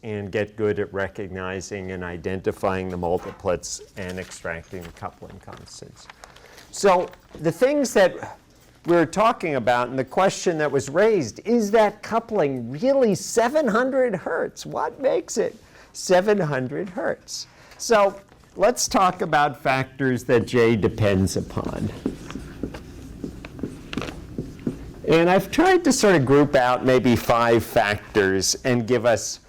and get good at recognizing and identifying the multiplets and extracting the coupling constants. So the things that we're talking about and the question that was raised, is that coupling really 700 hertz? What makes it 700 hertz? So let's talk about factors that J depends upon. And I've tried to sort of group out maybe 5 factors and give us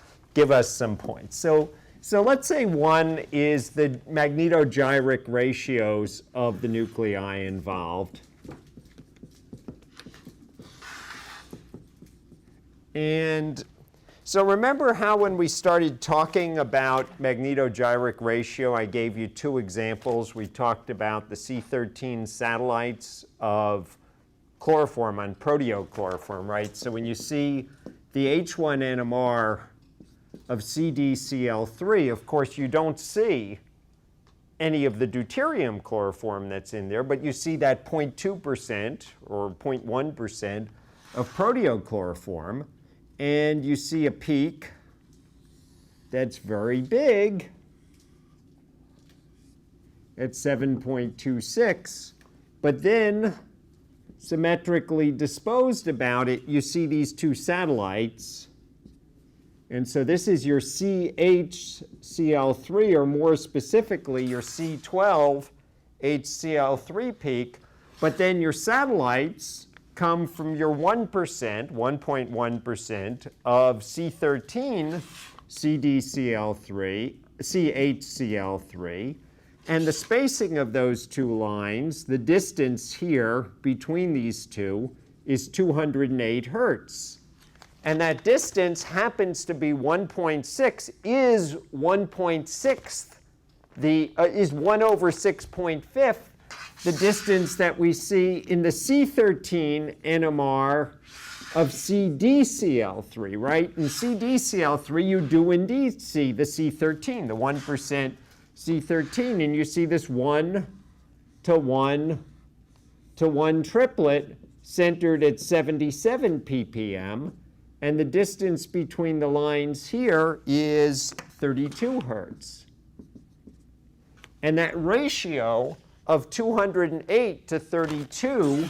some points. So let's say one is the magnetogyric ratios of the nuclei involved. And so remember how when we started talking about magnetogyric ratio, I gave you 2 examples. We talked about the C13 satellites of chloroform on proteochloroform, right? So when you see the H1 NMR of CdCl3, of course, you don't see any of the deuterium chloroform that's in there, but you see that 0.2% or 0.1% of proteochloroform, and you see a peak that's very big at 7.26, but then symmetrically disposed about it, you see these 2 satellites. And so this is your CHCl3, or more specifically, your C12HCl3 peak. But then your satellites come from your 1.1% of C13 CHCl3. And the spacing of those 2 lines, the distance here between these 2, is 208 hertz. And that distance happens to be 1.6, is 1/6, is 1 over 6.5, the distance that we see in the C13 NMR of CdCl3, right? In CdCl3, you do indeed see the C13, the 1% C13, and you see this 1-to-1-to-1 triplet centered at 77 ppm, and the distance between the lines here is 32 hertz. And that ratio of 208 to 32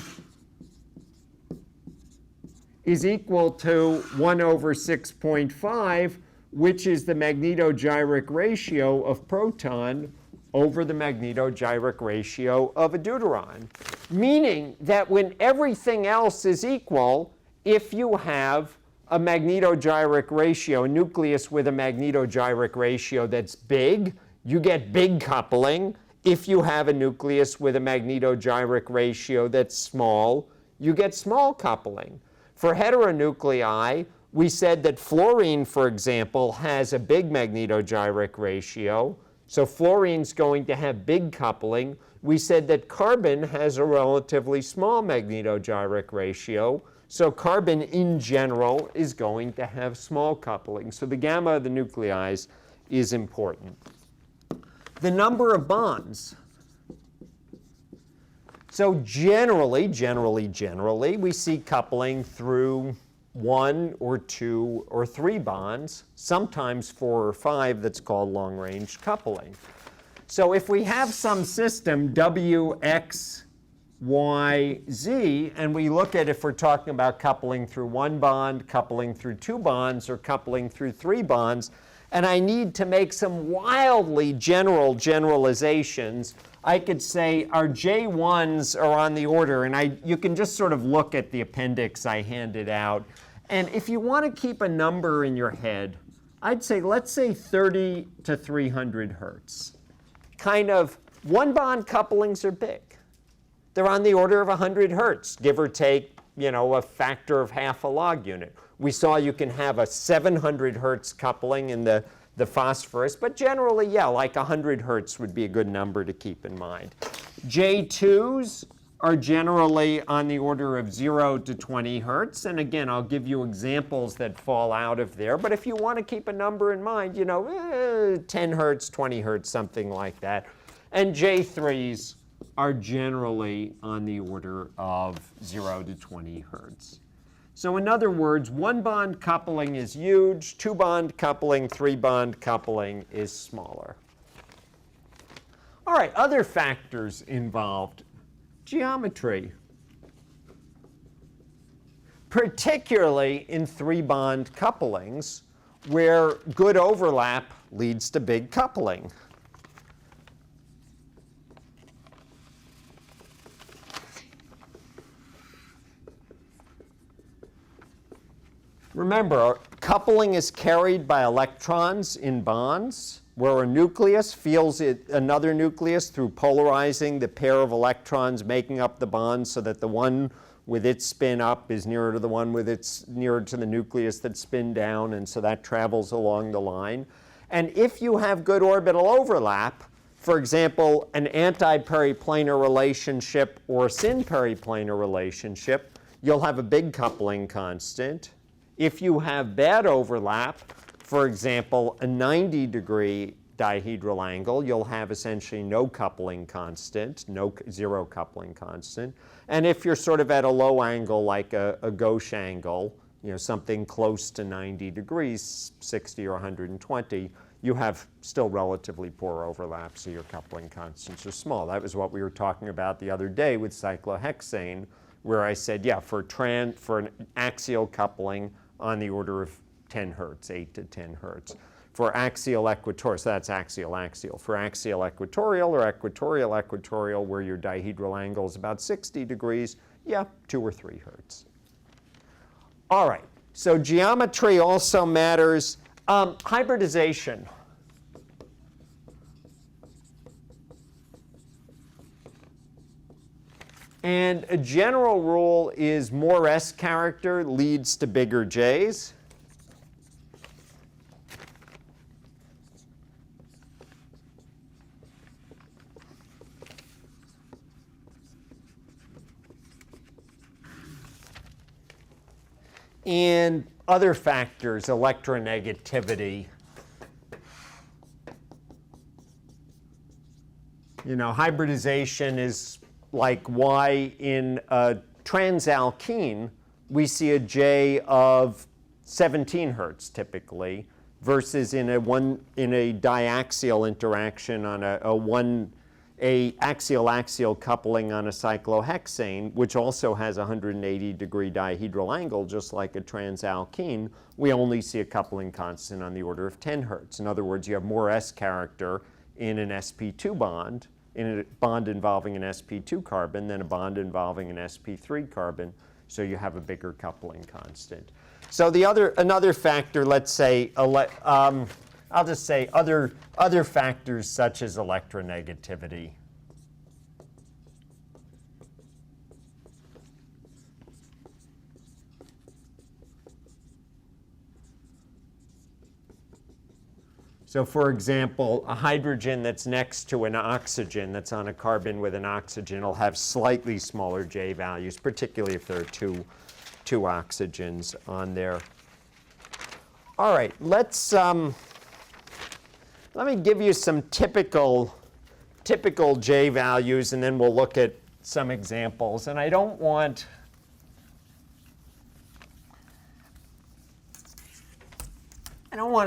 is equal to 1 over 6.5, which is the magnetogyric ratio of proton over the magnetogyric ratio of a deuteron. Meaning that when everything else is equal, if you have a magnetogyric ratio, a nucleus with a magnetogyric ratio that's big, you get big coupling. If you have a nucleus with a magnetogyric ratio that's small, you get small coupling. For heteronuclei, we said that fluorine, for example, has a big magnetogyric ratio. So fluorine's going to have big coupling. We said that carbon has a relatively small magnetogyric ratio. So carbon in general is going to have small coupling. So the gamma of the nuclei is important. The number of bonds. So generally, we see coupling through 1 or 2 or 3 bonds, sometimes 4 or 5, that's called long-range coupling. So if we have some system, W, X, Y, Z, and we look at if we're talking about coupling through 1 bond, coupling through 2 bonds, or coupling through 3 bonds, and I need to make some wildly generalizations, I could say our J1s are on the order, and you can just sort of look at the appendix I handed out. And if you want to keep a number in your head, I'd say, let's say 30 to 300 hertz. Kind of 1 bond couplings are big. They're on the order of 100 hertz, give or take, a factor of half a log unit. We saw you can have a 700 hertz coupling in the phosphorus, but generally, yeah, like 100 hertz would be a good number to keep in mind. J2s are generally on the order of 0 to 20 hertz, and again, I'll give you examples that fall out of there, but if you want to keep a number in mind, 10 hertz, 20 hertz, something like that. And J3s are generally on the order of 0 to 20 hertz. So in other words, 1-bond coupling is huge, 2-bond coupling, 3-bond coupling is smaller. All right, other factors involved. Geometry. Particularly in 3-bond couplings, where good overlap leads to big coupling. Remember, coupling is carried by electrons in bonds, where a nucleus feels another nucleus through polarizing the pair of electrons making up the bond, so that the one with its spin up is nearer to the one with its nearer to the nucleus that's spin down, and so that travels along the line. And if you have good orbital overlap, for example, an anti-periplanar relationship or syn-periplanar relationship, you'll have a big coupling constant. If you have bad overlap, for example, a 90-degree dihedral angle, you'll have essentially no coupling constant, zero coupling constant. And if you're sort of at a low angle, like a gauche angle, something close to 90 degrees, 60 or 120, you have still relatively poor overlap, so your coupling constants are small. That was what we were talking about the other day with cyclohexane, where I said, yeah, for an axial coupling on the order of 10 hertz, 8 to 10 hertz. For axial equatorial, so that's axial-axial. For axial equatorial or equatorial-equatorial, where your dihedral angle is about 60 degrees, yeah, 2 or 3 hertz. All right, so geometry also matters. Hybridization. And a general rule is more S character leads to bigger J's. And other factors, electronegativity. Hybridization is like why in a transalkene we see a J of 17 hertz typically, versus in a diaxial interaction on a axial-axial coupling on a cyclohexane, which also has a 180-degree dihedral angle, just like a transalkene, we only see a coupling constant on the order of 10 hertz. In other words, you have more S character in an sp2 bond, in a bond involving an sp2 carbon, than a bond involving an sp3 carbon, so you have a bigger coupling constant. So another factor, let's say, I'll just say other factors such as electronegativity. So for example, a hydrogen that's next to an oxygen that's on a carbon with an oxygen will have slightly smaller J values, particularly if there are two oxygens on there. All right, let me give you some typical J values, and then we'll look at some examples. And I don't want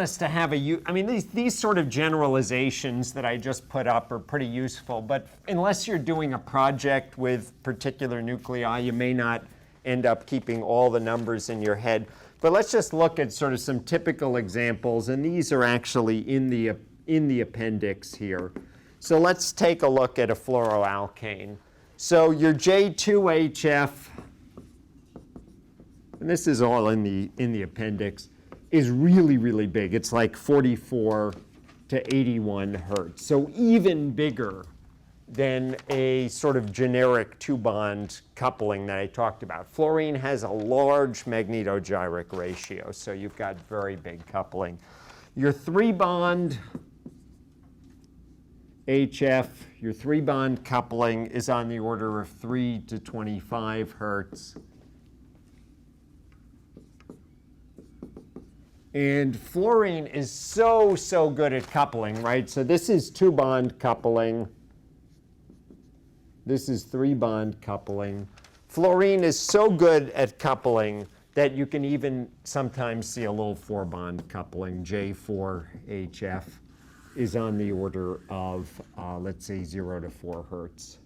us to have these sort of generalizations that I just put up are pretty useful, but unless you're doing a project with particular nuclei, you may not end up keeping all the numbers in your head. But let's just look at sort of some typical examples, and these are actually in the appendix here. So let's take a look at a fluoroalkane. So your J2HF, and this is all in the appendix, is really, really big. It's like 44 to 81 hertz. So even bigger than a sort of generic 2-bond coupling that I talked about. Fluorine has a large magnetogyric ratio, so you've got very big coupling. Your 3-bond HF, your 3-bond coupling is on the order of 3 to 25 hertz. And fluorine is so good at coupling, right? So this is 2-bond coupling. This is 3-bond coupling. Fluorine is so good at coupling that you can even sometimes see a little 4-bond coupling. J4HF is on the order of, let's say, 0 to 4 hertz.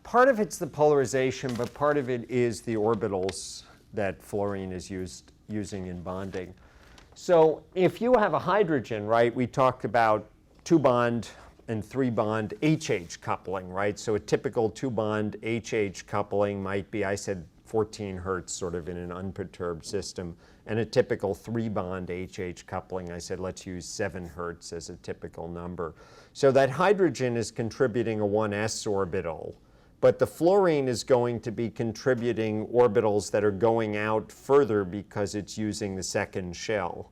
Part of it's the polarization, but part of it is the orbitals that fluorine is using in bonding. So if you have a hydrogen, right, we talked about 2-bond and 3-bond HH coupling, right? So a typical 2-bond HH coupling might be, I said 14 hertz sort of in an unperturbed system. And a typical 3-bond HH coupling, I said let's use 7 hertz as a typical number. So that hydrogen is contributing a 1s orbital. But the fluorine is going to be contributing orbitals that are going out further because it's using the second shell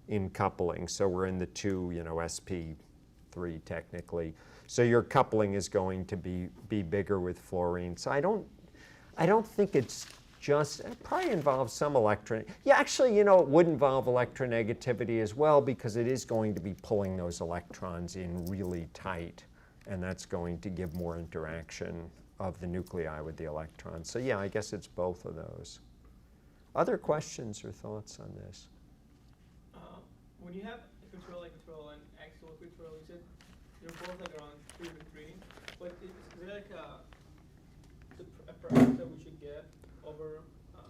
in coupling. So we're in the 2, sp3 technically. So your coupling is going to be bigger with fluorine. So I don't think it's just, it probably involves some yeah, actually, it would involve electronegativity as well because it is going to be pulling those electrons in really tight, and that's going to give more interaction of the nuclei with the electrons. So yeah, I guess it's both of those. Other questions or thoughts on this? When you have equatorial and axial equatorial, you said they're both like around 3 to 3, but is there like a preference that we should get over?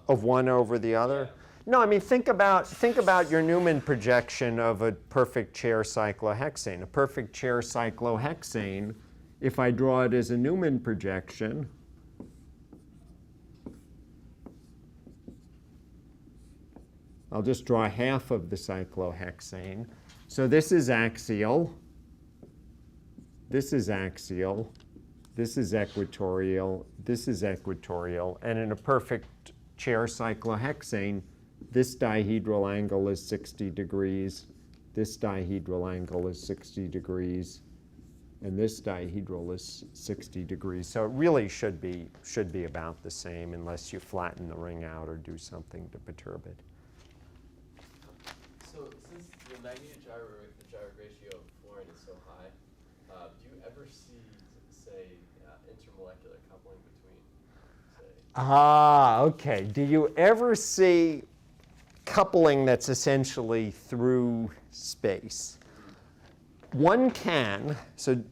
Of one over the other? Yeah. No, I mean, think about your Newman projection of a perfect chair cyclohexane. A perfect chair cyclohexane, if I draw it as a Newman projection, I'll just draw half of the cyclohexane. So this is axial, this is axial, this is equatorial, this is equatorial, and in a perfect chair cyclohexane, this dihedral angle is 60 degrees, this dihedral angle is 60 degrees, and this dihedral is 60 degrees. So it really should be about the same unless you flatten the ring out or do something to perturb it. So since the magnetogyric ratio of fluorine is so high, do you ever see, say, intermolecular coupling between, say? Okay. Do you ever see coupling that's essentially through space? One can, so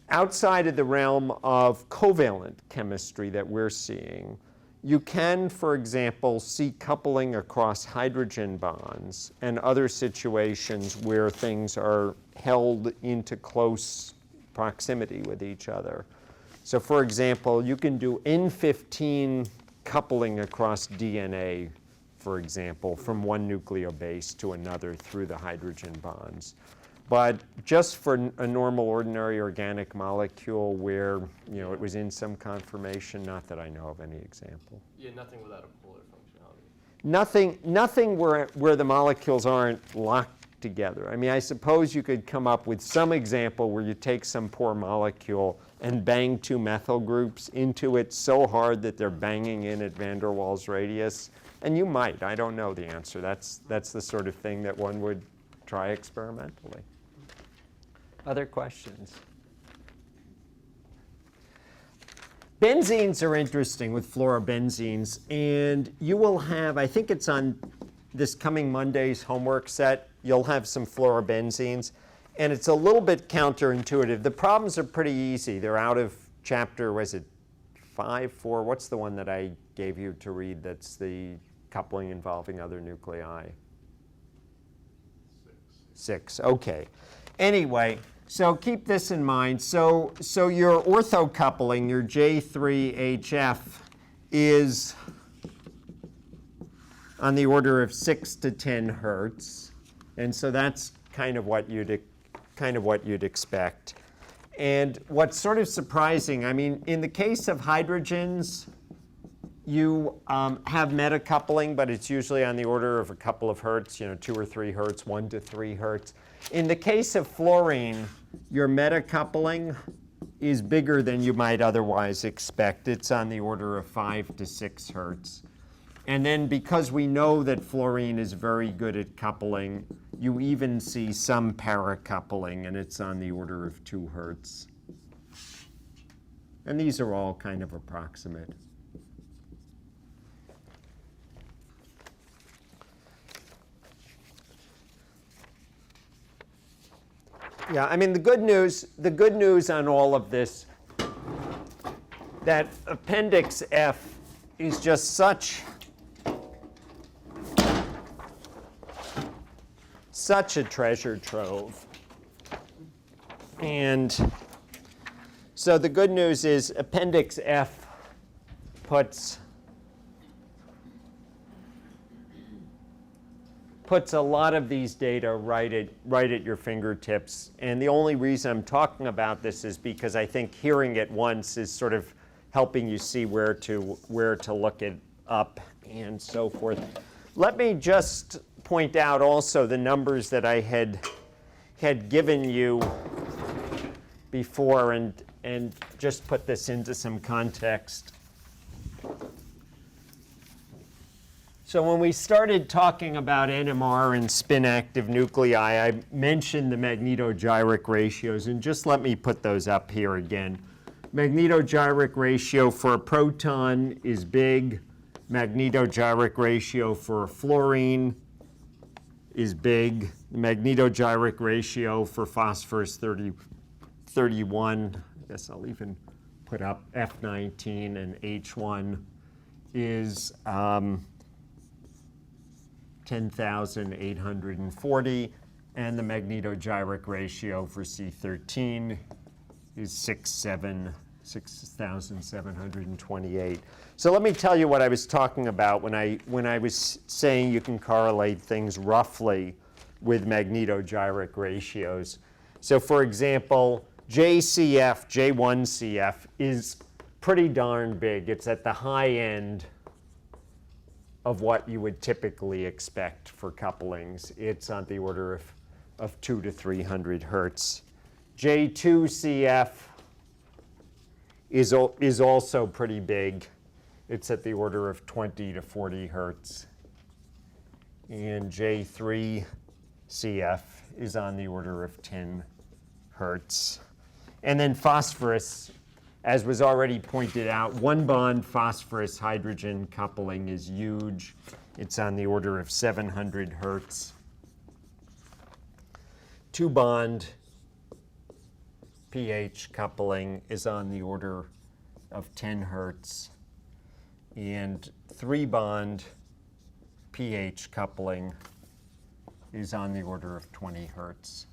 outside of the realm of covalent chemistry that we're seeing, you can, for example, see coupling across hydrogen bonds and other situations where things are held into close proximity with each other. So for example, you can do N15 coupling across DNA, for example, from one nucleobase to another through the hydrogen bonds. But just for a normal, ordinary organic molecule where it was in some conformation, not that I know of any example. Yeah, nothing without a polar functionality. Nothing where the molecules aren't locked together. I mean, I suppose you could come up with some example where you take some poor molecule and bang 2 methyl groups into it so hard that they're banging in at van der Waals radius. And you might. I don't know the answer. That's the sort of thing that one would try experimentally. Other questions? Benzenes are interesting with fluorobenzenes, and you will have, I think it's on this coming Monday's homework set, you'll have some fluorobenzenes, and it's a little bit counterintuitive. The problems are pretty easy. They're out of chapter, was it 5, 4? What's the one that I gave you to read that's the coupling involving other nuclei? 6. Okay. Anyway, so keep this in mind. So your orthocoupling, your J3HF, is on the order of 6 to 10 hertz, and so that's kind of what you'd expect. And what's sort of surprising, I mean, in the case of hydrogens, you have metacoupling, but it's usually on the order of a couple of hertz, 2 or 3 hertz, 1 to 3 hertz. In the case of fluorine, your metacoupling is bigger than you might otherwise expect. It's on the order of 5 to 6 hertz. And then because we know that fluorine is very good at coupling, You even see some para-coupling, and it's on the order of 2 Hertz. And these are all kind of approximate. Yeah, I mean, the good news on all of this, that Appendix F is just such a treasure trove. And so the good news is Appendix F puts a lot of these data right at your fingertips. And the only reason I'm talking about this is because I think hearing it once is sort of helping you see where to look it up and so forth. Let me just point out also the numbers that I had given you before and just put this into some context. So when we started talking about NMR and spin-active nuclei, I mentioned the magnetogyric ratios, and just let me put those up here again. Magnetogyric ratio for a proton is big. Magnetogyric ratio for a fluorine is big. The magnetogyric ratio for phosphorus 31, I guess I'll even put up F19 and H1 is 10,840, and the magnetogyric ratio for C13 is 6,728. So let me tell you what I was talking about when I was saying you can correlate things roughly with magnetogyric ratios. So for example, JCF, J1CF is pretty darn big. It's at the high end of what you would typically expect for couplings. It's on the order of 200 to 300 Hertz. J2CF is also pretty big. It's at the order of 20 to 40 Hertz. And J3CF is on the order of 10 Hertz. And then phosphorus, as was already pointed out, 1-bond phosphorus hydrogen coupling is huge. It's on the order of 700 Hertz. 2-bond pH coupling is on the order of 10 Hertz. And 3-bond pH coupling is on the order of 20 Hertz.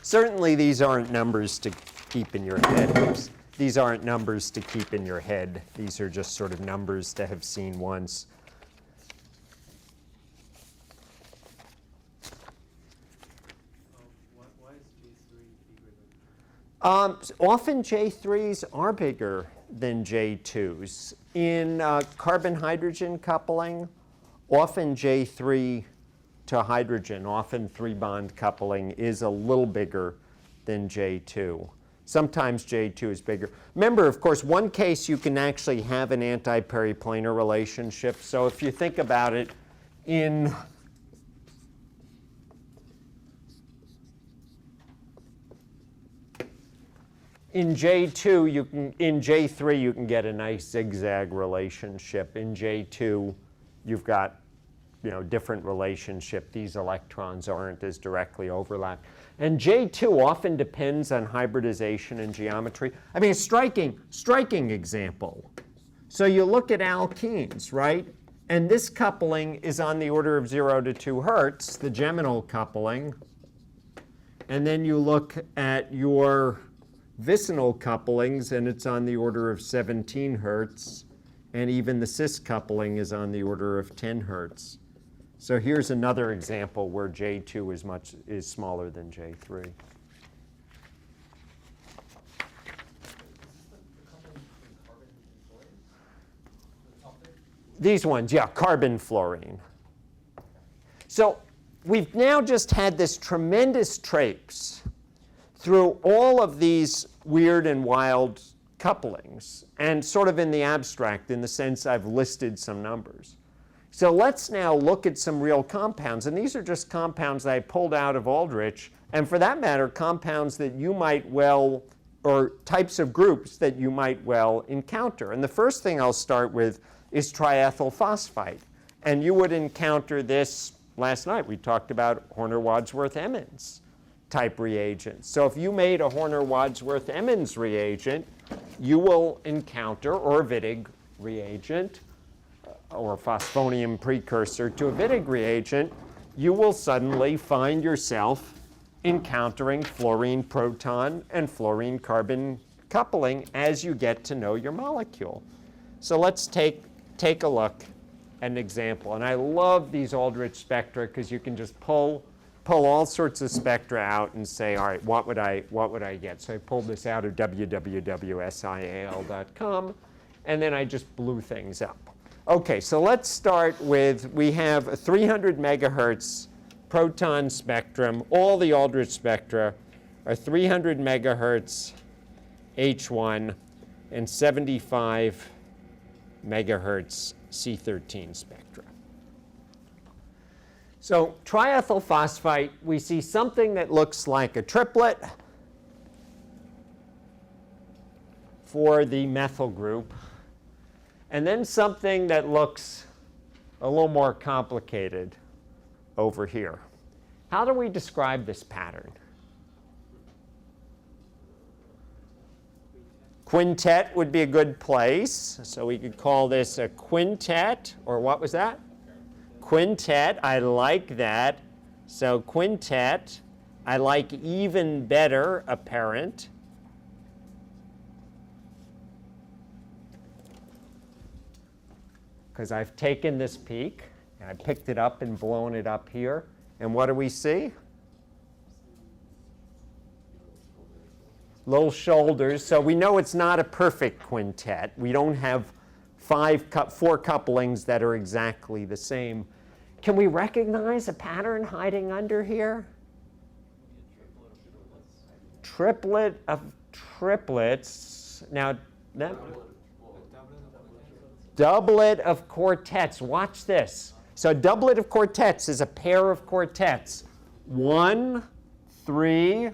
Certainly, these aren't numbers to keep in your head. Oops. These aren't numbers to keep in your head. These are just sort of numbers to have seen once. Why is J3 bigger than? Often J3s are bigger than J2s. In carbon-hydrogen coupling, often J3 to hydrogen, often 3-bond coupling, is a little bigger than J2. Sometimes J2 is bigger. Remember, of course, one case you can actually have an anti-periplanar relationship. So if you think about it, in J2, in J3, you can get a nice zigzag relationship. In J2, you've got different relationship. These electrons aren't as directly overlapped. And J2 often depends on hybridization and geometry. I mean, a striking example. So you look at alkenes, right? And this coupling is on the order of 0 to 2 Hertz, the geminal coupling. And then you look at your vicinal couplings, and it's on the order of 17 Hertz. And even the cis coupling is on the order of 10 Hertz. So here's another example where J2 is smaller than J3. These ones, yeah, carbon fluorine. So we've now just had this tremendous traipse through all of these weird and wild couplings, and sort of in the abstract, in the sense I've listed some numbers. So let's now look at some real compounds. And these are just compounds that I pulled out of Aldrich. And for that matter, compounds that you might well, or types of groups that you might well encounter. And the first thing I'll start with is triethyl phosphite. And you would encounter this last night. We talked about Horner-Wadsworth-Emmons type reagents. So if you made a Horner-Wadsworth-Emmons reagent, you will encounter, or a Wittig reagent, or a phosphonium precursor to a Wittig reagent, you will suddenly find yourself encountering fluorine proton and fluorine carbon coupling as you get to know your molecule. So let's take a look at an example. And I love these Aldrich spectra because you can just pull all sorts of spectra out and say, all right, what would I get? So I pulled this out of www.sial.com, and then I just blew things up. Okay, so let's start with, we have a 300 megahertz proton spectrum. All the Aldrich spectra are 300 megahertz H1 and 75 megahertz C13 spectra. So triethyl phosphite, we see something that looks like a triplet for the methyl group, and then something that looks a little more complicated over here. How do we describe this pattern? Quintet would be a good place. So we could call this a quintet, or what was that? Quintet, I like that. So quintet, I like even better apparent. Because I've taken this peak, and I picked it up and blown it up here. And what do we see? Little shoulders. So we know it's not a perfect quintet. We don't have four couplings that are exactly the same. Can we recognize a pattern hiding under here? Triplet of triplets. Now, doublet of quartets. Watch this. So doublet of quartets is a pair of quartets. 1, 3,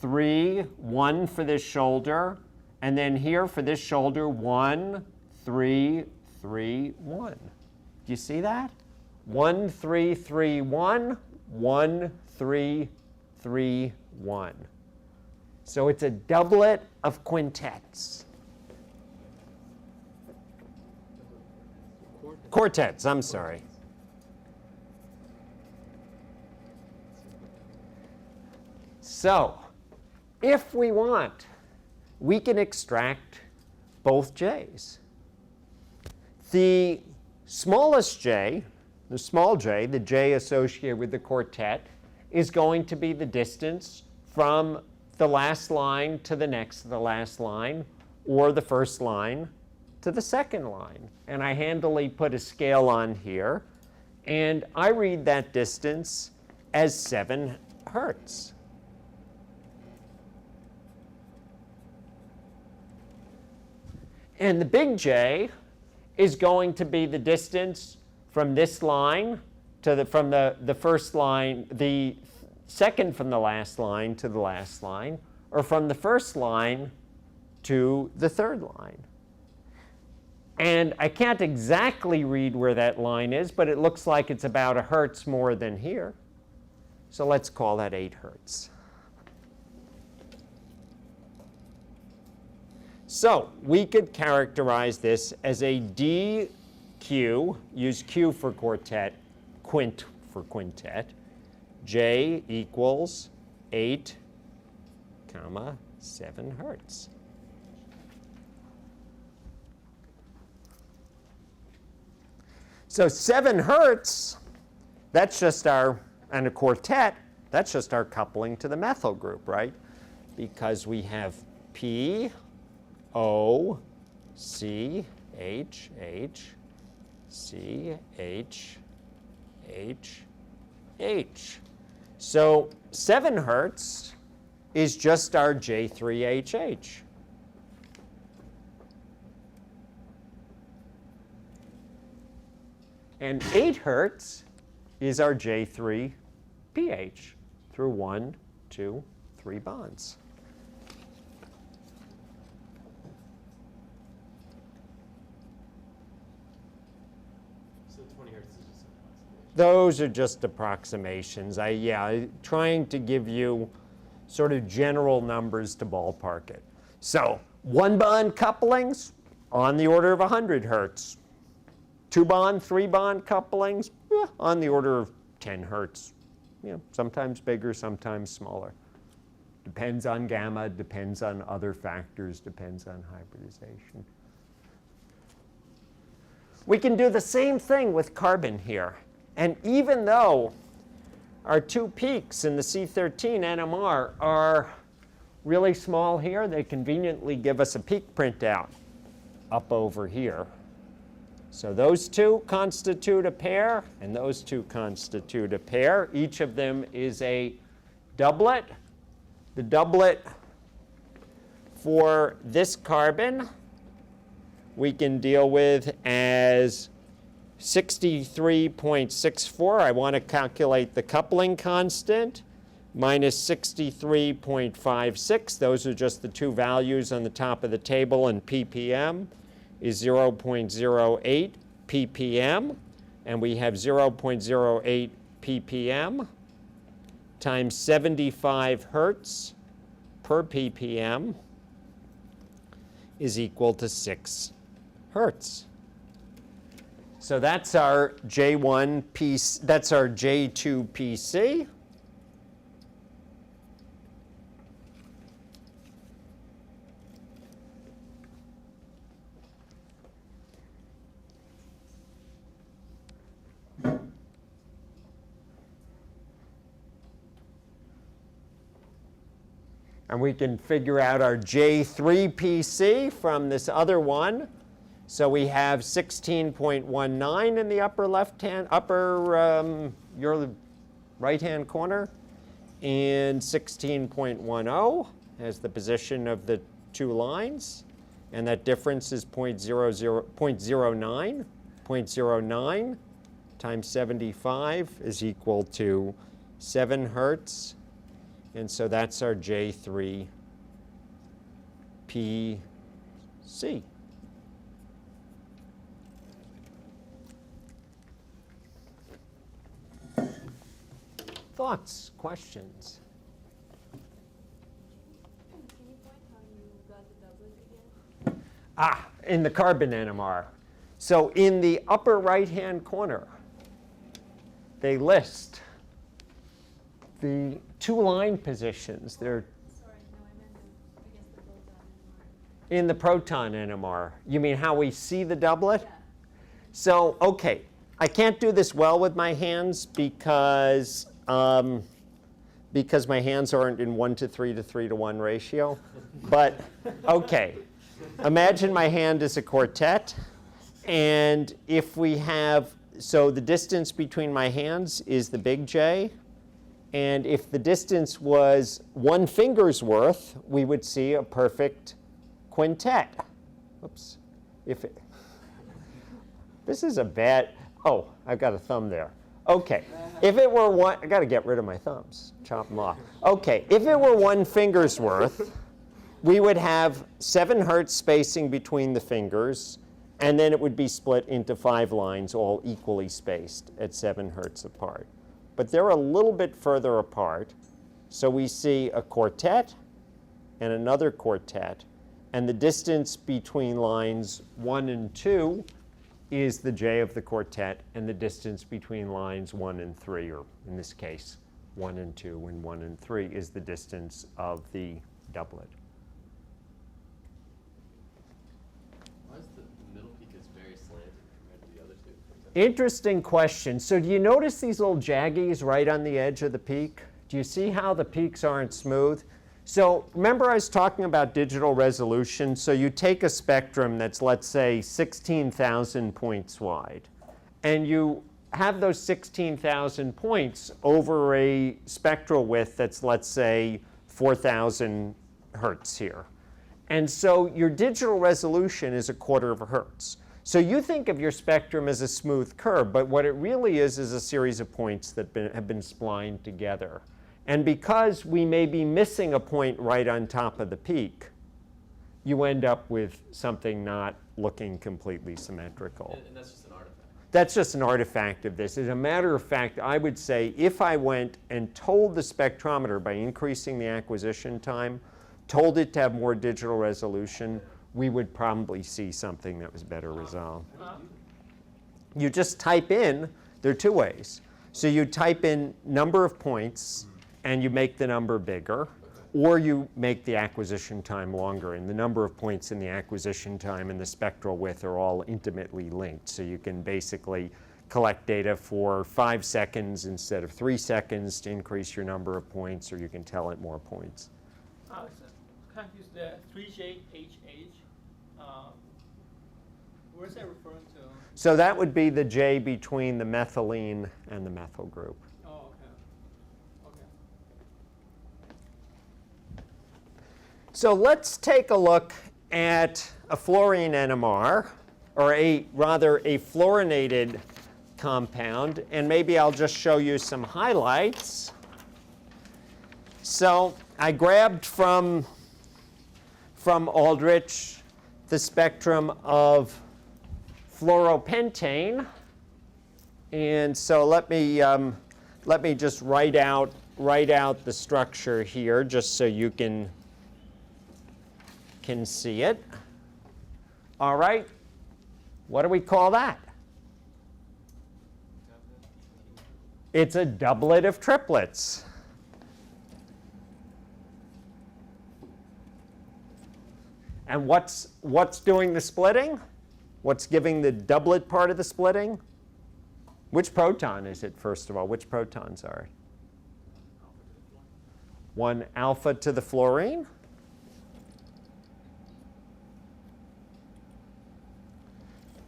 3, 1 for this shoulder. And then here for this shoulder, 1, 3, 3, 1. Do you see that? 1, 3, 3, 1, 1, 3, 3, 1. So it's a doublet of quintets. Quartets, I'm sorry. So, if we want, we can extract both J's. The smallest J, the small j, the j associated with the quartet, is going to be the distance from the last line to the next to the last line, or the first line to the second line. And I handily put a scale on here, and I read that distance as 7 hertz. And the big J is going to be the distance from this line to from the first line, the second from the last line to the last line, or from the first line to the third line. And I can't exactly read where that line is, but it looks like it's about 1 hertz more than here. So let's call that 8 hertz. So we could characterize this as a DQ, use Q for quartet, quint for quintet, J equals 8, 7 hertz. So 7 hertz, that's just our, and a quartet, that's just our coupling to the methyl group, right? Because we have P, O, C, H, H, C, H, H, H. So 7 hertz is just our J3HH. And 8 hertz is our J3 pH through 1, 2, 3 bonds. So 20 hertz is just an approximation. Those are just approximations. Trying to give you sort of general numbers to ballpark it. So 1-bond couplings on the order of 100 hertz. 2-bond, 3-bond couplings on the order of 10 hertz. Sometimes bigger, sometimes smaller. Depends on gamma, depends on other factors, depends on hybridization. We can do the same thing with carbon here. And even though our 2 peaks in the C13 NMR are really small here, they conveniently give us a peak printout up over here. So those 2 constitute a pair, and those 2 constitute a pair. Each of them is a doublet. The doublet for this carbon we can deal with as 63.64. I want to calculate the coupling constant, minus 63.56. Those are just the 2 values on the top of the table, and ppm is 0.08 ppm, and we have 0.08 ppm times 75 hertz per ppm is equal to 6 hertz. So that's our J1 PC, that's our J2 PC. And we can figure out our J3 PC from this other one. So we have 16.19 in the your right-hand corner, and 16.10 as the position of the 2 lines. And that difference is 0.09. 0.09 times 75 is equal to 7 hertz. And so that's our J3 PC. Thoughts, questions? Can you point how you got the doublet again? In the carbon NMR. So in the upper right-hand corner, they list the 2 line positions. They're Sorry, no, I meant against the proton NMR. in the proton NMR. You mean how we see the doublet? Yeah. So, okay, I can't do this well with my hands because my hands aren't in 1:3 to 3:1 ratio. But, okay, imagine my hand is a quartet. And if we have, so the distance between my hands is the big J. And if the distance was 1 finger's worth, we would see a perfect quintet. Oops. This is a bad, oh, I've got a thumb there. Okay, if it were one, I got to get rid of my thumbs, chop them off. Okay, if it were 1 finger's worth, we would have 7 hertz spacing between the fingers, and then it would be split into 5 lines, all equally spaced at 7 hertz apart. But they're a little bit further apart, so we see a quartet and another quartet, and the distance between lines 1 and 2 is the J of the quartet, and the distance between lines 1 and 3, or in this case, 1 and 2 and 1 and 3, is the distance of the doublet. Why is the middle peak is very slanted compared to the other 2? Interesting question. So do you notice these little jaggies right on the edge of the peak? Do you see how the peaks aren't smooth? So remember I was talking about digital resolution. So you take a spectrum that's, let's say, 16,000 points wide, and you have those 16,000 points over a spectral width that's, let's say, 4,000 hertz here. And so your digital resolution is 1/4 of a hertz. So you think of your spectrum as a smooth curve, but what it really is a series of points that have been splined together. And because we may be missing a point right on top of the peak, you end up with something not looking completely symmetrical. And that's just an artifact. That's just an artifact of this. As a matter of fact, I would say if I went and told the spectrometer by increasing the acquisition time, told it to have more digital resolution, we would probably see something that was better resolved. You just type in, there are two ways. So you type in number of points and you make the number bigger, or you make the acquisition time longer. And the number of points in the acquisition time and the spectral width are all intimately linked. So you can basically collect data for 5 seconds instead of 3 seconds to increase your number of points, or you can tell it more points. Confused the 3JHH. Where is that referring to? So that would be the J between the methylene and the methyl group. Oh, okay. So let's take a look at a fluorine NMR, or rather a fluorinated compound, and maybe I'll just show you some highlights. So I grabbed from Aldrich the spectrum of fluoropentane, and so let me just write out the structure here, just so you can see it. All right, what do we call that? It's a doublet of triplets. And what's doing the splitting? What's giving the doublet part of the splitting? Which proton is it, first of all? Which protons are it? 1 alpha to the fluorine.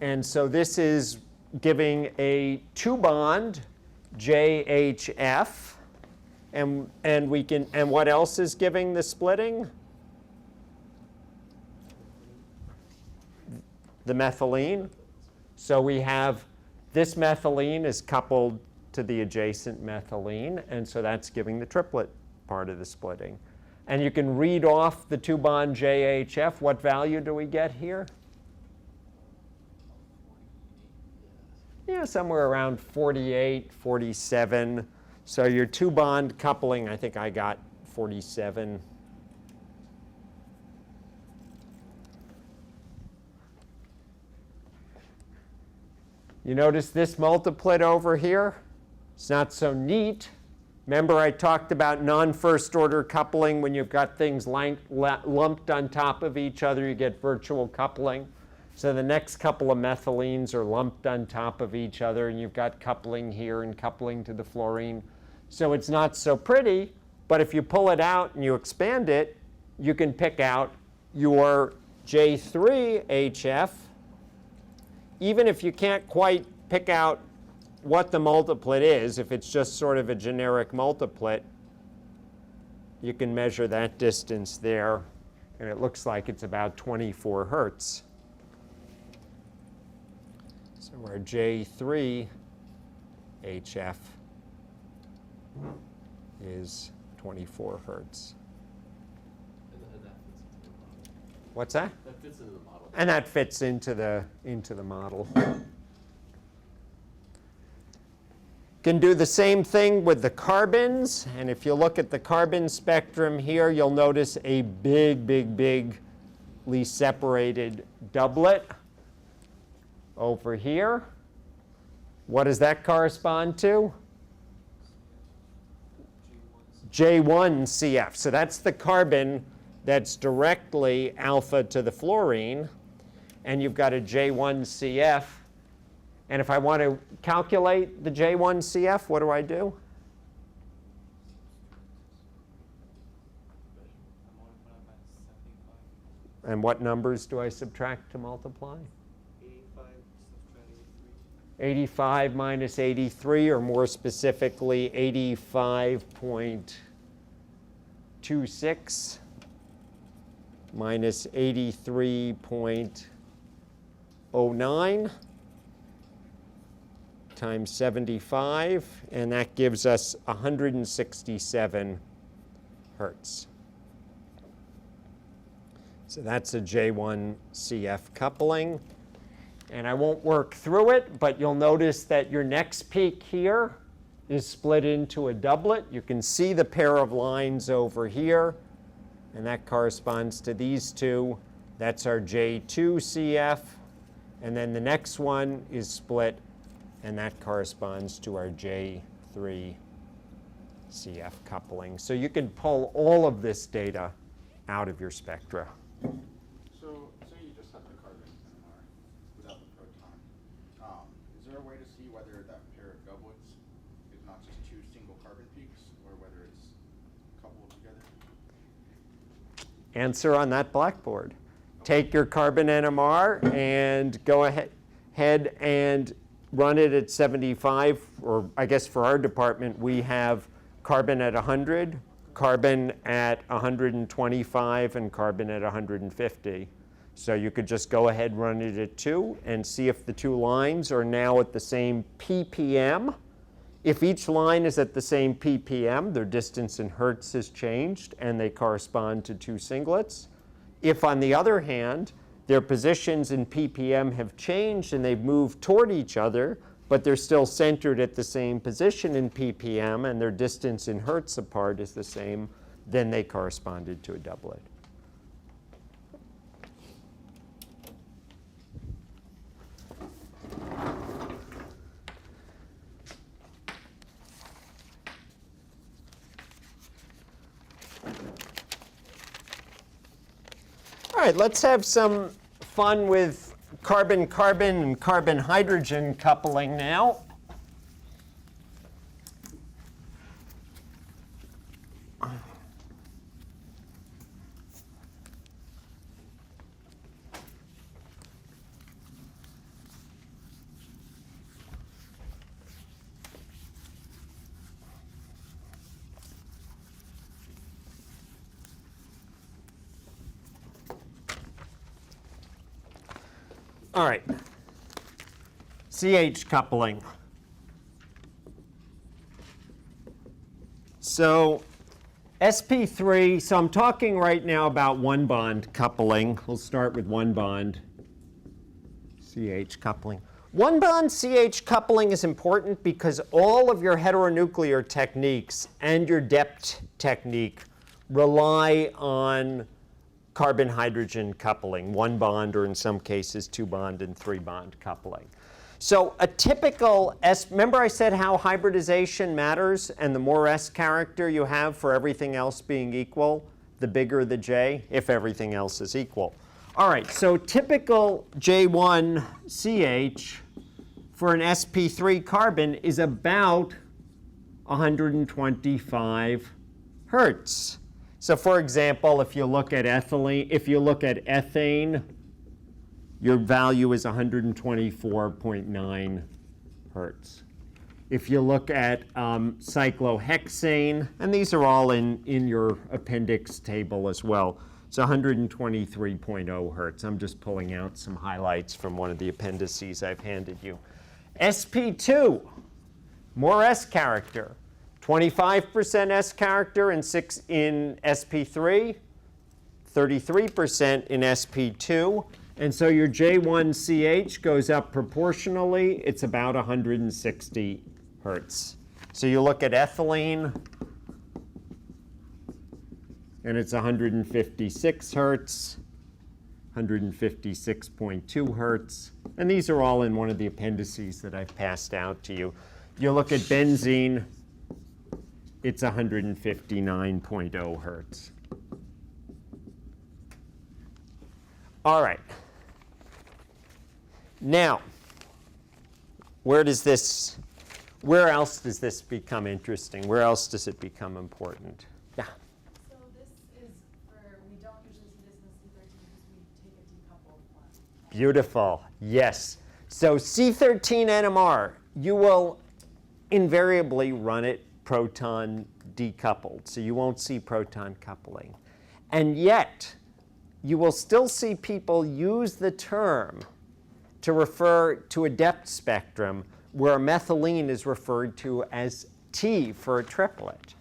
And so this is giving a 2-bond JHF. And what else is giving the splitting? The methylene. So we have this methylene is coupled to the adjacent methylene, and so that's giving the triplet part of the splitting. And you can read off the 2-bond JHF. What value do we get here? Yeah, somewhere around 48, 47. So your 2-bond coupling, I think I got 47. You notice this multiplet over here? It's not so neat. Remember I talked about non-first order coupling. When you've got things lumped on top of each other, you get virtual coupling. So the next couple of methylenes are lumped on top of each other, and you've got coupling here and coupling to the fluorine. So it's not so pretty, but if you pull it out and you expand it, you can pick out your J3HF. Even if you can't quite pick out what the multiplet is, if it's just sort of a generic multiplet, you can measure that distance there, and it looks like it's about 24 hertz. So our J3HF is 24 hertz. And that fits into the model. What's that? That fits into the model. And that fits into the model. Can do the same thing with the carbons. And if you look at the carbon spectrum here, you'll notice a bigly separated doublet over here. What does that correspond to? J1CF. So that's the carbon that's directly alpha to the fluorine. And you've got a J1CF. And if I want to calculate the J1CF, what do I do? And what numbers do I subtract to multiply? 85 minus 83, or more specifically, 85.26 minus 83.5. 0.09 times 75, and that gives us 167 hertz. So that's a J1CF coupling. And I won't work through it, but you'll notice that your next peak here is split into a doublet. You can see the pair of lines over here, and that corresponds to these two. That's our J2CF. And then the next one is split, and that corresponds to our J3CF coupling. So you can pull all of this data out of your spectra. So, say you just have the carbon NMR without the proton. Is there a way to see whether that pair of doublets is not just two single carbon peaks, or whether it's coupled together? Answer on that blackboard. Take your carbon NMR and go ahead and run it at 75, or I guess for our department, we have carbon at 100, carbon at 125, and carbon at 150. So you could just go ahead and run it at 2 and see if the two lines are now at the same ppm. If each line is at the same ppm, their distance in hertz has changed and they correspond to two singlets. If, on the other hand, their positions in ppm have changed and they've moved toward each other, but they're still centered at the same position in ppm and their distance in hertz apart is the same, then they corresponded to a doublet. All right, let's have some fun with carbon-carbon and carbon-hydrogen coupling now. All right, CH coupling. So sp3, so I'm talking right now about one bond coupling. We'll start with one bond CH coupling. One bond CH coupling is important because all of your heteronuclear techniques and your depth technique rely on carbon-hydrogen coupling, one bond, or in some cases, two bond and three bond coupling. So a typical remember I said how hybridization matters, and the more S character you have for everything else being equal, the bigger the J, if everything else is equal. All right, so typical J1CH for an sp3 carbon is about 125 hertz. So for example, if you look at ethane, your value is 124.9 hertz. If you look at cyclohexane, and these are all in your appendix table as well, it's 123.0 hertz. I'm just pulling out some highlights from one of the appendices I've handed you. sp2, more S character. 25% S character in sp3, 33% in sp2, and so your J1CH goes up proportionally. It's about 160 hertz. So you look at ethylene, and it's 156 hertz, 156.2 hertz, and these are all in one of the appendices that I've passed out to you. You look at benzene, it's 159.0 hertz. All right. Now, where else does this become interesting? Where else does it become important? Yeah. So this is for, we don't usually see this in the C13 because we take a decoupled one. Beautiful. Yes. So C13 NMR, you will invariably run it proton decoupled, so you won't see proton coupling. And yet, you will still see people use the term to refer to a depth spectrum where methylene is referred to as T for a triplet.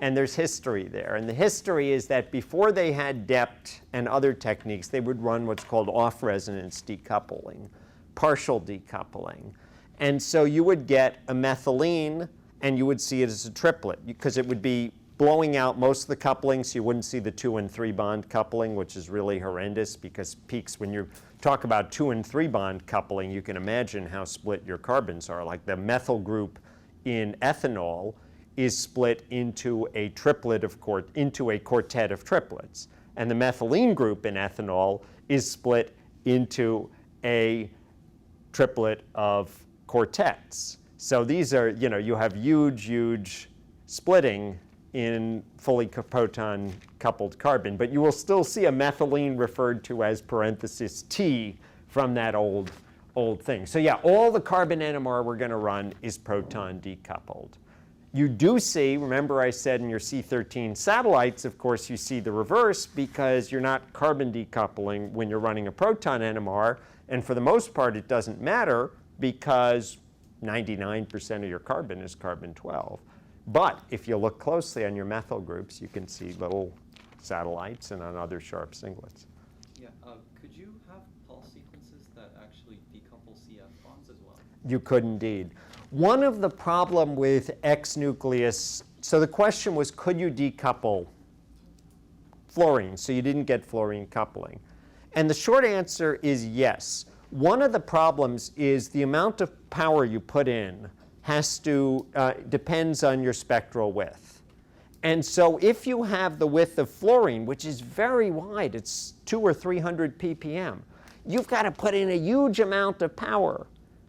And there's history there. And the history is that before they had depth and other techniques, they would run what's called off-resonance decoupling, partial decoupling. And so you would get a methylene, and you would see it as a triplet, because it would be blowing out most of the coupling, so you wouldn't see the 2 and 3 bond coupling, which is really horrendous, because peaks, when you talk about 2 and 3 bond coupling, you can imagine how split your carbons are. Like the methyl group in ethanol is split into a triplet of into a quartet of triplets. And the methylene group in ethanol is split into a triplet of quartets. So these are, you have huge splitting in fully proton coupled carbon, but you will still see a methylene referred to as parenthesis T from that old thing. So yeah, all the carbon NMR we're going to run is proton decoupled. You do see, remember I said in your C13 satellites, of course, you see the reverse because you're not carbon decoupling when you're running a proton NMR, and for the most part it doesn't matter because 99% of your carbon is carbon-12. But if you look closely on your methyl groups, you can see little satellites and on other sharp singlets. Yeah, could you have pulse sequences that actually decouple CF bonds as well? You could indeed. One of the problem with X nucleus, so the question was, could you decouple fluorine so you didn't get fluorine coupling? And the short answer is yes. One of the problems is the amount of power you put in depends on your spectral width. And so if you have the width of fluorine, which is very wide, it's 200 or 300 ppm, you've got to put in a huge amount of power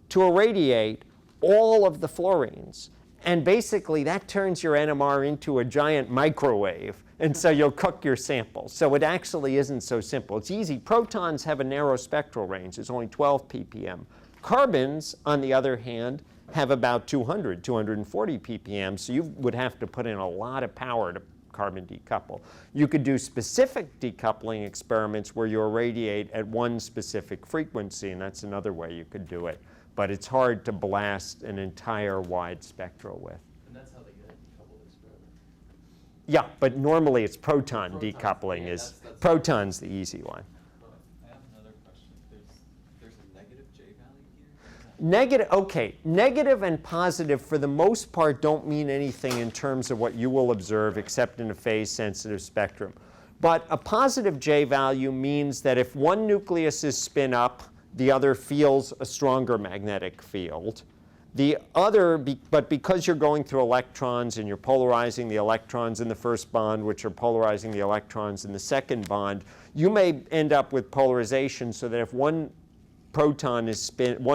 to irradiate all of the fluorines. And basically that turns your NMR into a giant microwave, and so you'll cook your sample. So it actually isn't so simple. It's easy. Protons have a narrow spectral range. It's only 12 ppm. Carbons, on the other hand, have about 240 ppm, so you would have to put in a lot of power to carbon decouple. You could do specific decoupling experiments where you irradiate at one specific frequency, and that's another way you could do it. But it's hard to blast an entire wide spectral width. And that's how they get a decoupled experiment. Yeah, but normally it's proton decoupling. Yeah, that's Proton's the easy one. I have another question. There's a negative J value here? Okay, negative and positive for the most part don't mean anything in terms of what you will observe except in a phase-sensitive spectrum. But a positive J value means that if one nucleus is spin up, the other feels a stronger magnetic field. The other, but because you're going through electrons and you're polarizing the electrons in the first bond, which are polarizing the electrons in the second bond, you may end up with polarization so that if one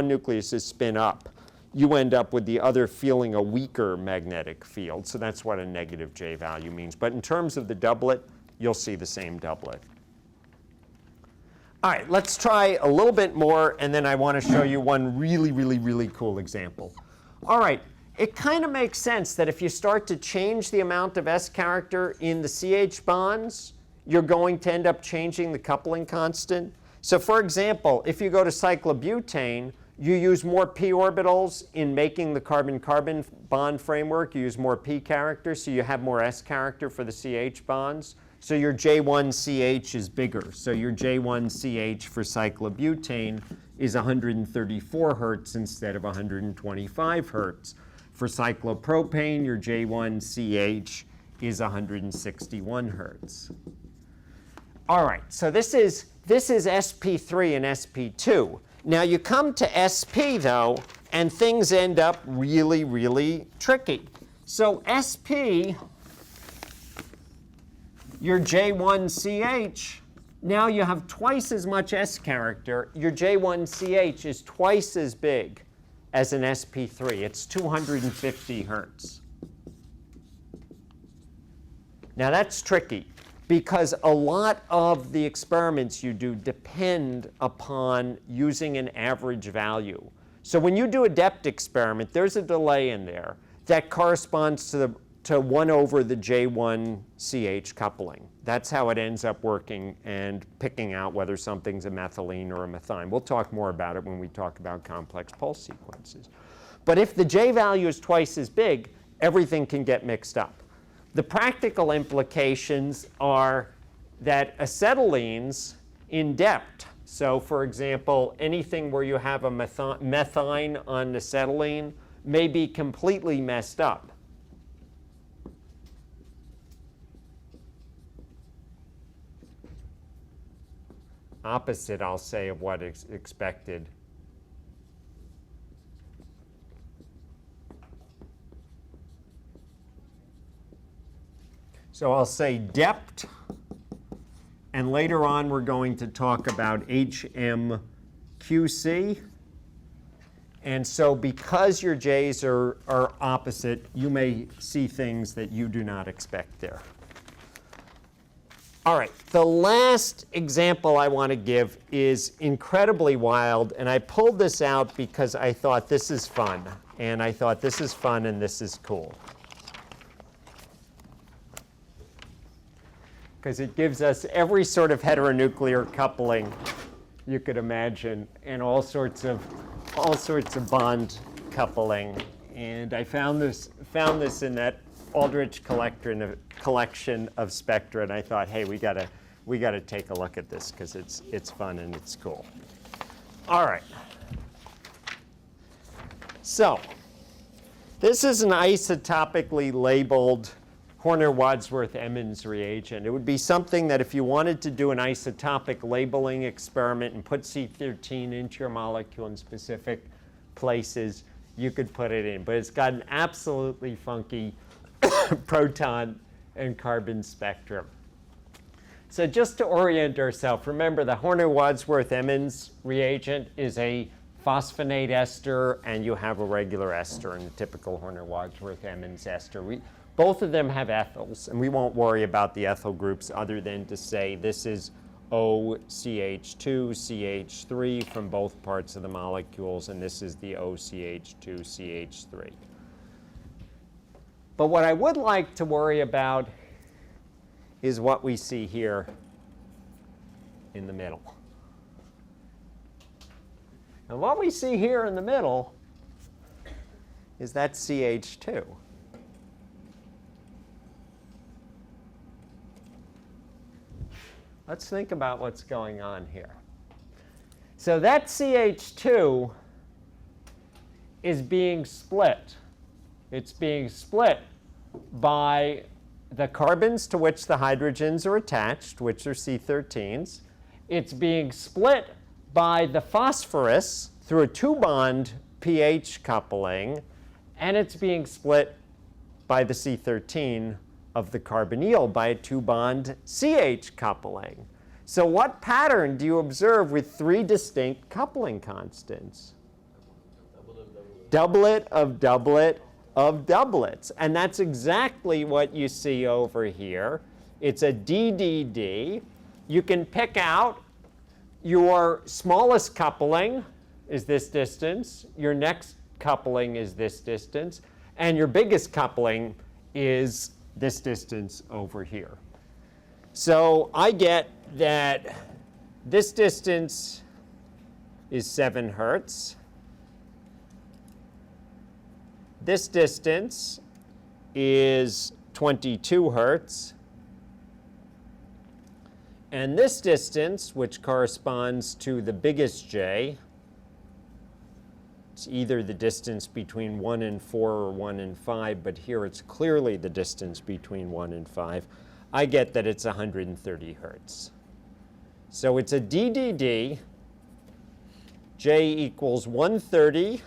nucleus is spin up, you end up with the other feeling a weaker magnetic field. So that's what a negative J value means. But in terms of the doublet, you'll see the same doublet. All right, let's try a little bit more, and then I want to show you one really cool example. All right, it kind of makes sense that if you start to change the amount of S character in the CH bonds, you're going to end up changing the coupling constant. So for example, if you go to cyclobutane, you use more p orbitals in making the carbon-carbon bond framework. You use more p characters, so you have more S character for the CH bonds. So your J1CH is bigger. So your J1CH for cyclobutane is 134 hertz instead of 125 hertz. For cyclopropane, your J1CH is 161 hertz. All right, so this is sp3 and sp2. Now you come to sp though, and things end up really tricky. So sp, your J1CH, now you have twice as much S character. Your J1CH is twice as big as an sp3. It's 250 hertz. Now that's tricky because a lot of the experiments you do depend upon using an average value. So when you do a depth experiment, there's a delay in there that corresponds to the to 1 over the J1CH coupling. That's how it ends up working and picking out whether something's a methylene or a methyne. We'll talk more about it when we talk about complex pulse sequences. But if the J value is twice as big, everything can get mixed up. The practical implications are that acetylenes in depth, so for example, anything where you have a methine on acetylene may be completely messed up. Opposite, I'll say, of what is expected. So I'll say depth, and later on we're going to talk about HMQC. And so because your J's are opposite, you may see things that you do not expect there. All right, the last example I want to give is incredibly wild, and I pulled this out because I thought this is fun, and I thought this is fun and this is cool. Because it gives us every sort of heteronuclear coupling you could imagine, and all sorts of bond coupling. And I found this in that Aldrich collection of spectra, and I thought, hey, we gotta take a look at this because it's fun and it's cool. All right. So this is an isotopically labeled Horner-Wadsworth-Emmons reagent. It would be something that if you wanted to do an isotopic labeling experiment and put C13 into your molecule in specific places, you could put it in. But it's got an absolutely funky proton and carbon spectrum. So just to orient ourselves, remember the Horner-Wadsworth-Emmons reagent is a phosphonate ester, and you have a regular ester in the typical Horner-Wadsworth-Emmons ester. Both of them have ethyls, and we won't worry about the ethyl groups other than to say this is OCH2, CH3 from both parts of the molecules, and this is the OCH2, CH3. But what I would like to worry about is what we see here in the middle. And what we see here in the middle is that CH2. Let's think about what's going on here. So that CH2 is being split. It's being split by the carbons to which the hydrogens are attached, which are C13s. It's being split by the phosphorus through a 2-bond pH coupling, and it's being split by the C13 of the carbonyl by a 2-bond CH coupling. So what pattern do you observe with 3 distinct coupling constants? Doublet of doublet of doublets. And that's exactly what you see over here. It's a DDD. You can pick out your smallest coupling is this distance, your next coupling is this distance, and your biggest coupling is this distance over here. So I get that this distance is 7 hertz. This distance is 22 hertz. And this distance, which corresponds to the biggest J, it's either the distance between 1 and 4 or 1 and 5, but here it's clearly the distance between 1 and 5. I get that it's 130 hertz. So it's a DDD. J equals 130,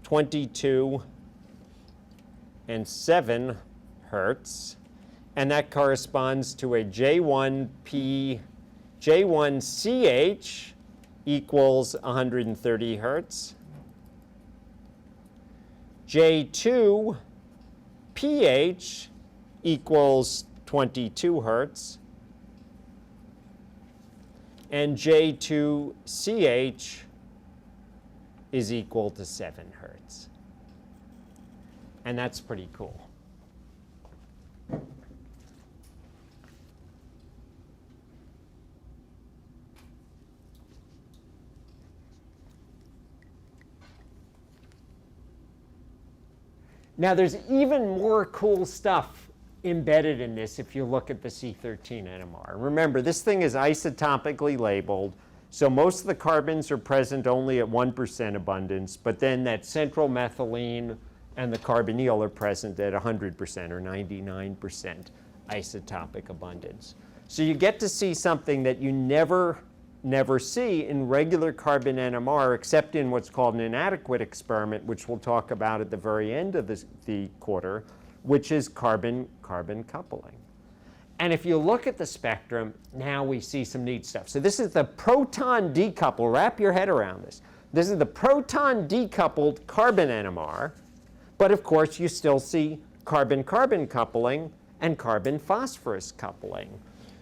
22, and 7 hertz. And that corresponds to a J1CH equals 130 hertz. J2PH equals 22 hertz. And J2CH is equal to 7 hertz. And that's pretty cool. Now, there's even more cool stuff embedded in this if you look at the C13 NMR. Remember, this thing is isotopically labeled, so most of the carbons are present only at 1% abundance, but then that central methylene and the carbonyl are present at 100% or 99% isotopic abundance. So you get to see something that you never see in regular carbon NMR, except in what's called an inadequate experiment, which we'll talk about at the very end of the quarter, which is carbon-carbon coupling. And if you look at the spectrum, now we see some neat stuff. So this is the proton decoupled. Wrap your head around this. This is the proton decoupled carbon NMR, but of course you still see carbon-carbon coupling and carbon-phosphorus coupling.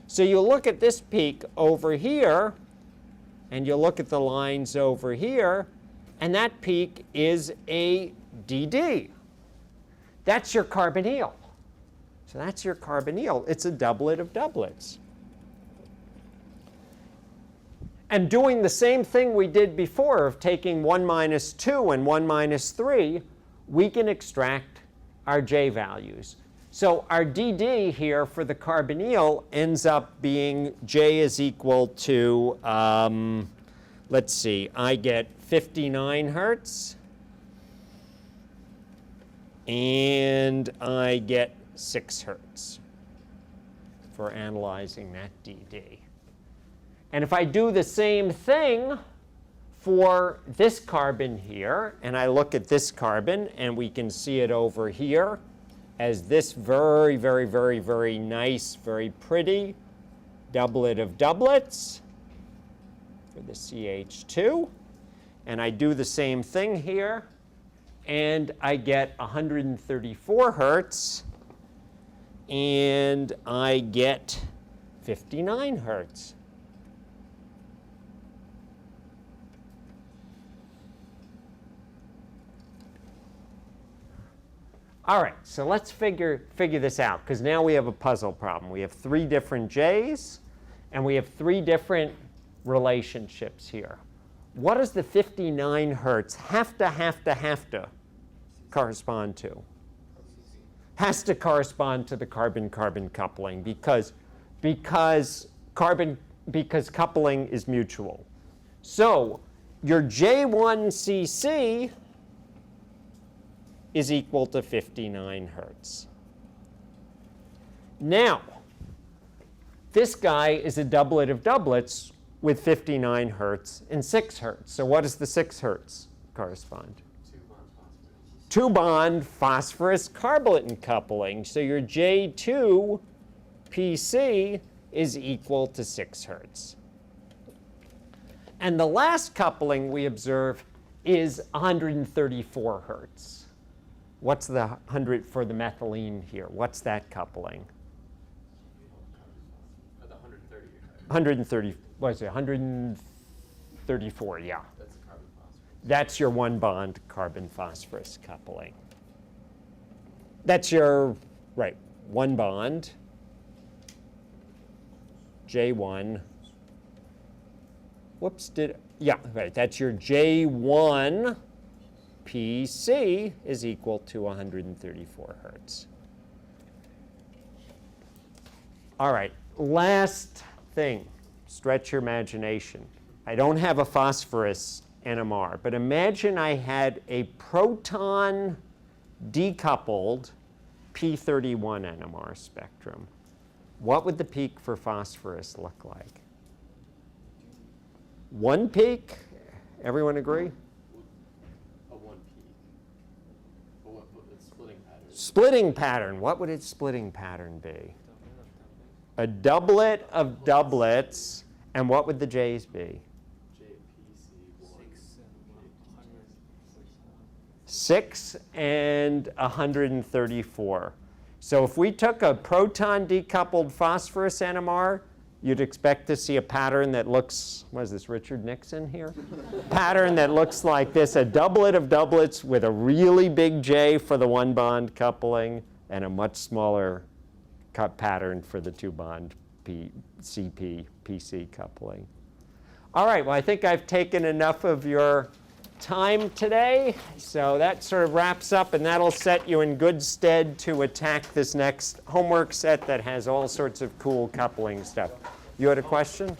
So you look at this peak over here, and you look at the lines over here, and that peak is a DD. That's your carbonyl. So that's your carbonyl. It's a doublet of doublets. And doing the same thing we did before of taking 1 minus 2 and 1 minus 3, we can extract our J values. So our DD here for the carbonyl ends up being J is equal to, let's see, I get 59 hertz, and I get 6 hertz for analyzing that DD. And if I do the same thing for this carbon here, and I look at this carbon, and we can see it over here as this very, very, very, very nice, very pretty doublet of doublets for the CH2. And I do the same thing here, and I get 134 hertz, and I get 59 hertz. All right, so let's figure this out, because now we have a puzzle problem. We have 3 different J's, and we have 3 different relationships here. What does the 59 hertz have to correspond to? Has to correspond to the carbon-carbon coupling, because coupling is mutual. So your J1cc is equal to 59 hertz. Now, this guy is a doublet of doublets with 59 hertz and 6 hertz. So what does the 6 hertz correspond to? 2-bond phosphorus carboplatin coupling. So your J2 PC is equal to 6 hertz. And the last coupling we observe is 134 hertz. What's the 100 for the methylene here? What's that coupling? The 130. 130, what is it, 134, yeah. That's a carbon phosphorus. That's your 1-bond carbon-phosphorus coupling. That's your, right, 1 bond, J1. Whoops, yeah, right, that's your J1 PC is equal to 134 hertz. All right, last thing, stretch your imagination. I don't have a phosphorus NMR, but imagine I had a proton decoupled P31 NMR spectrum. What would the peak for phosphorus look like? 1 peak? Everyone agree? A 1 peak. But what its splitting pattern? Splitting pattern. What would its splitting pattern be? A doublet of doublets. And what would the J's be? JPC1. 6 and 134. So if we took a proton decoupled phosphorus NMR, you'd expect to see a pattern that looks, what is this, Richard Nixon here? Pattern that looks like this, a doublet of doublets with a really big J for the one bond coupling and a much smaller pattern for the two bond PC coupling. All right, well, I think I've taken enough of your time today. So that sort of wraps up, and that'll set you in good stead to attack this next homework set that has all sorts of cool coupling stuff. You had a question?